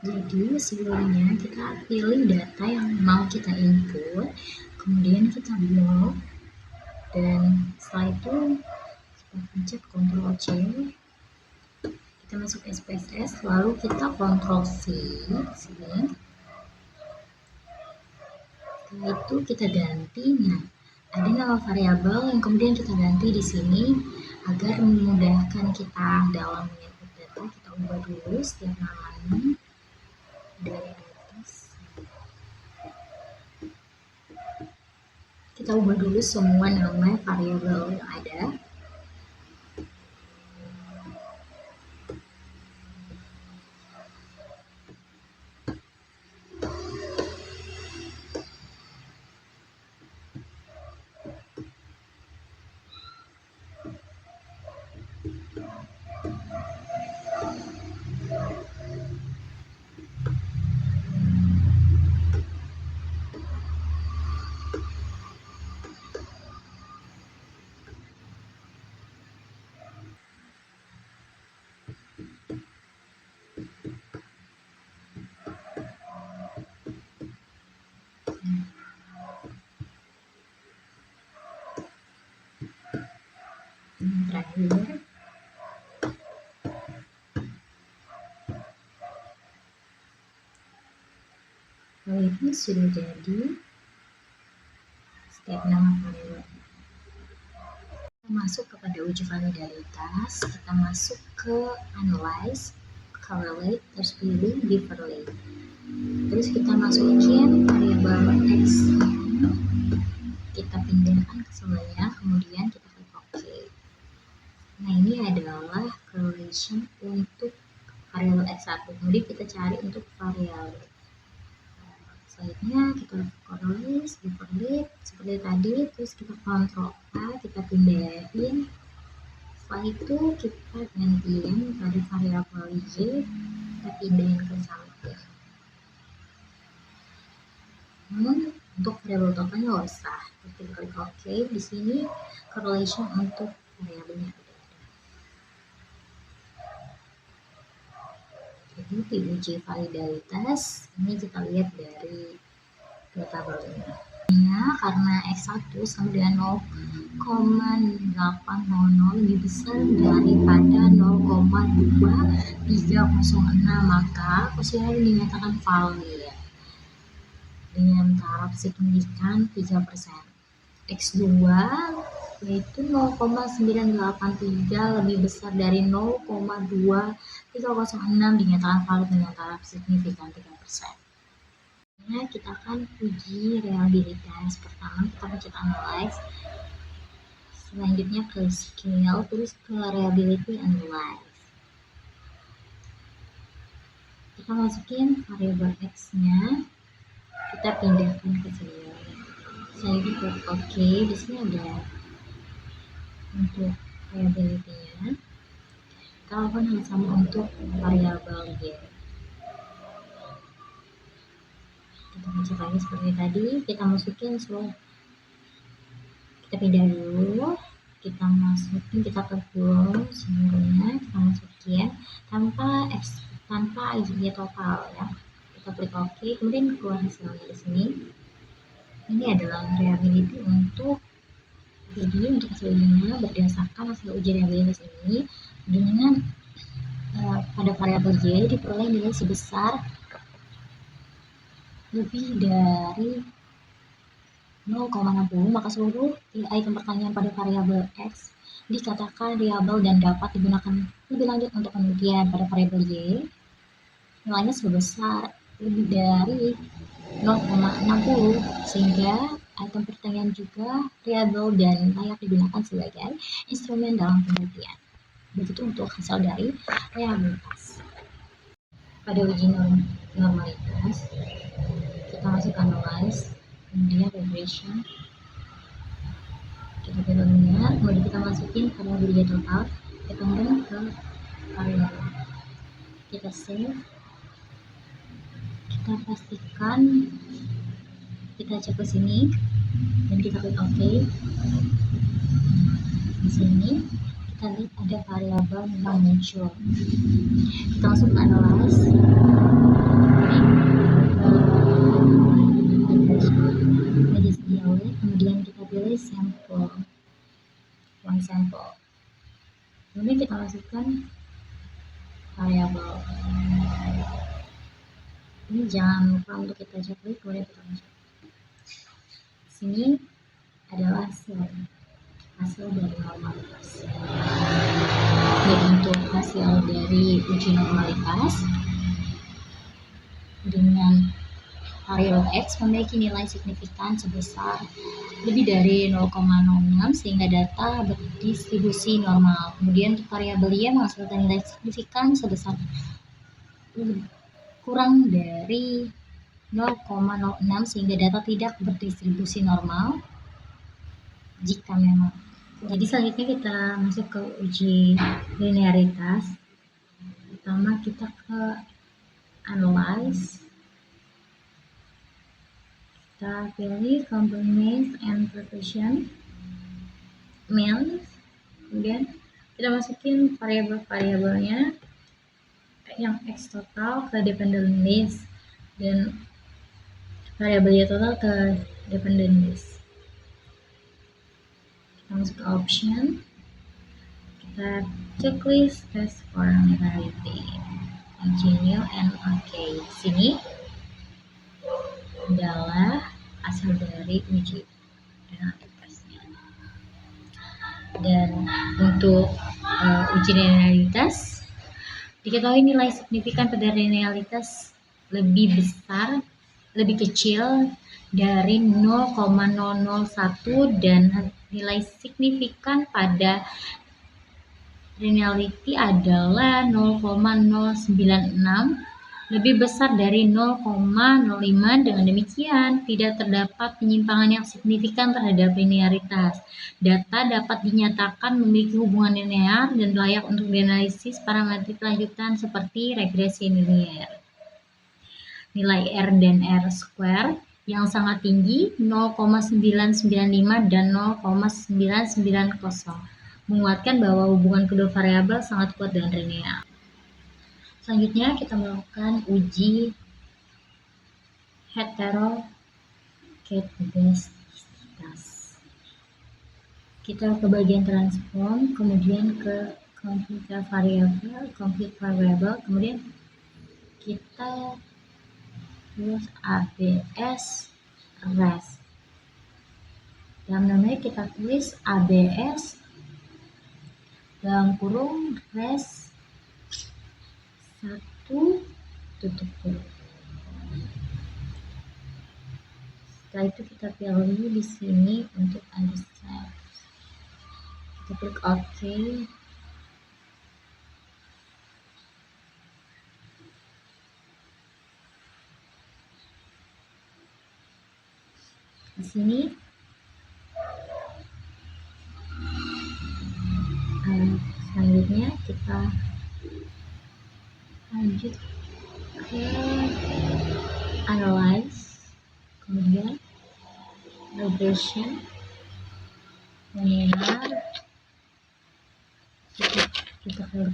Jadi sebelumnya kita pilih data yang mau kita input, kemudian kita blok, dan setelah itu kita pencet Ctrl C, kita masuk SPSS, lalu kita Ctrl V sini. Setelah itu kita ganti. Nah, ada nama variabel yang kemudian kita ganti di sini agar memudahkan kita dalam menginput data. Kita ubah dulu setiap namanya dari atas. Kita ubah dulu semua nama variabel yang ada. Yang terakhir, kalau ini sudah jadi setiap nama variabel. Kita masuk kepada uji validaritas, kita masuk ke analyze, correlate, terus pilih differently. Terus kita masukin variabel x, kita pindahkan ke sebelahnya, kemudian kita klik OK. Nah, ini adalah correlation untuk variabel x1. Kemudian kita cari untuk variabel selanjutnya, kita correlate, differently seperti tadi. Terus kita Ctrl A, kita pindahin. Setelah itu kita gantiin pada variabel y, kita pindahin ke samping. Namun untuk variabel totalnya nggak usah. Kita klik OK. Di sini correlation untuk variabelnya ada. Jadi di uji validaritas ini kita lihat dari data tabelnya. Karena x1 sama dengan 0,800 lebih besar daripada 0,2306, maka posisi dinyatakan valid dengan taraf signifikan 3%. X2 yaitu 0,983 lebih besar dari 0,2306 dinyatakan valid dengan taraf signifikan 3%. Nah, kita akan uji reliabilitas. Pertama kita pencet analyze, selanjutnya ke scale, terus ke reliability analyze. Kita masukin variabel x nya, kita pindahkan ke sini. Selanjutnya klik OK. Di sini ada untuk reliability-nya. Kita lakukan hal sama untuk variabel y. Kita pencet lagi seperti tadi, kita masukin kita pindah dulu, kita masukin, kita keluar semuanya, kita masukin tanpa y total ya. Kita klik OK, kemudian keluar hasilnya di sini. Ini adalah reliability untuk hasilnya berdasarkan hasil uji reliabilitas ini dengan pada variabel y diperoleh nilai sebesar lebih dari 0,60, maka seluruh item pertanyaan pada variabel x dikatakan reliable dan dapat digunakan lebih lanjut untuk penelitian. Pada variabel y nilainya sebesar lebih dari 0,60, sehingga item pertanyaan juga reliable dan layak digunakan sebagai instrumen dalam penelitian. Begitu untuk hasil dari reliabilitas. Pada uji normalitas, kita masuk analyze, kemudian regression, kita pilihnya, kemudian kita masukin variabel y total, kita kemudian ke variabel, kita save, kita pastikan, kita cek ke sini dan kita klik OK. Di sini kita lihat ada variabel yang muncul. Kita masuk ke analyze, very simple, one sample. Kemudian kita masukkan variabel. Ini jangan lupa untuk kita cek, kemudian kita masuk. Sini adalah hasil dari normalitas. Jadi untuk hasil dari uji normalitas dengan variabel X memiliki nilai signifikan sebesar lebih dari 0,06 sehingga data berdistribusi normal. Kemudian untuk variabel Y menghasilkan nilai signifikan sebesar kurang dari 0,06 sehingga data tidak berdistribusi normal jika memang. Jadi selanjutnya kita masuk ke uji linearitas. Pertama kita ke analyze. Kita pilih completeness and precision means. Kemudian kita masukin variabel-variabelnya yang X total ke dependent list dan variabel Y total ke dependent list. Kita masuk ke option, kita checklist test for linearity, continue and OK. Sini adalah hasil dari uji linearitasnya. Dan untuk uji linearitas diketahui nilai signifikan pada linearitas lebih besar, lebih kecil dari 0,001 dan nilai signifikan pada linearity adalah 0,096 lebih besar dari 0,05. Dengan demikian tidak terdapat penyimpangan yang signifikan terhadap linearitas. Data dapat dinyatakan memiliki hubungan linear dan layak untuk dianalisis parametrik lanjutan seperti regresi linear. Nilai R dan R square yang sangat tinggi 0,995 dan 0,990 menguatkan bahwa hubungan kedua variabel sangat kuat dan linear. Selanjutnya kita melakukan uji heteroskedastisitas. Kita ke bagian transform, kemudian ke compute variable, kemudian kita use ABS res. Dalam namanya kita tulis ABS dalam kurung res 1 tutup kurung. Setelah itu kita pilih di sini untuk understand. Kita klik OK. Di sini selanjutnya kita lanjut ke analyze, kemudian regression linear. Kita klik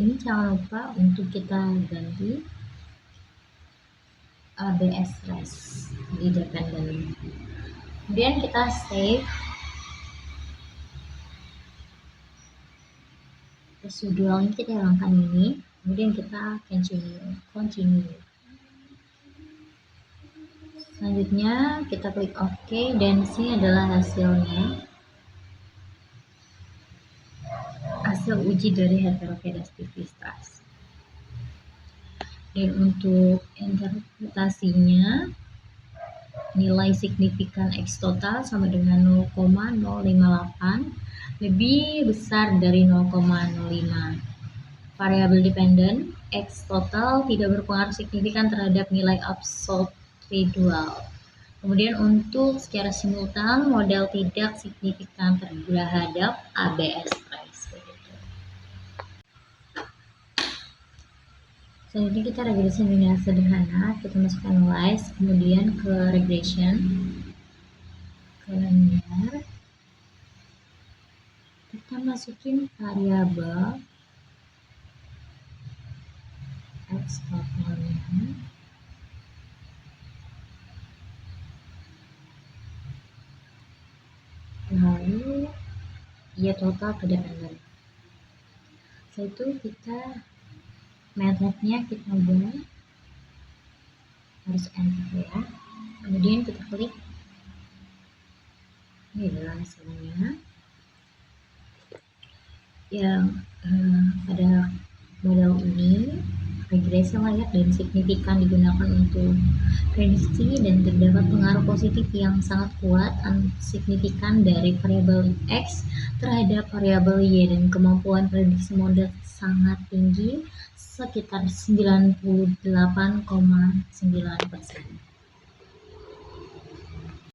ini, jangan lupa untuk kita ganti ABS res di dependent. Kemudian kita save residualnya, kita hilangkan ini, kemudian kita continue. Selanjutnya kita klik OK dan sini adalah hasilnya, hasil uji dari heteroskedastisitas. Dan untuk interpretasinya nilai signifikan X total sama dengan 0,058 lebih besar dari 0,05. Variabel dependent X total tidak berpengaruh signifikan terhadap nilai absolute residual. Kemudian untuk secara simultan model tidak signifikan terhadap ABS res. Selanjutnya kita regresi linear sederhana, kita masuk analyze, kemudian ke regression, ke linear, kita masukin variabel X totalnya, ya total tidak benar. Setelah itu kita metodenya kita ubah, harus enter ya, kemudian kita klik, ini adalah hasilnya yang pada model ini regresi layak dan signifikan digunakan untuk prediksi dan terdapat pengaruh positif yang sangat kuat dan signifikan dari variabel X terhadap variabel Y, dan kemampuan prediksi model sangat tinggi sekitar 98,9%.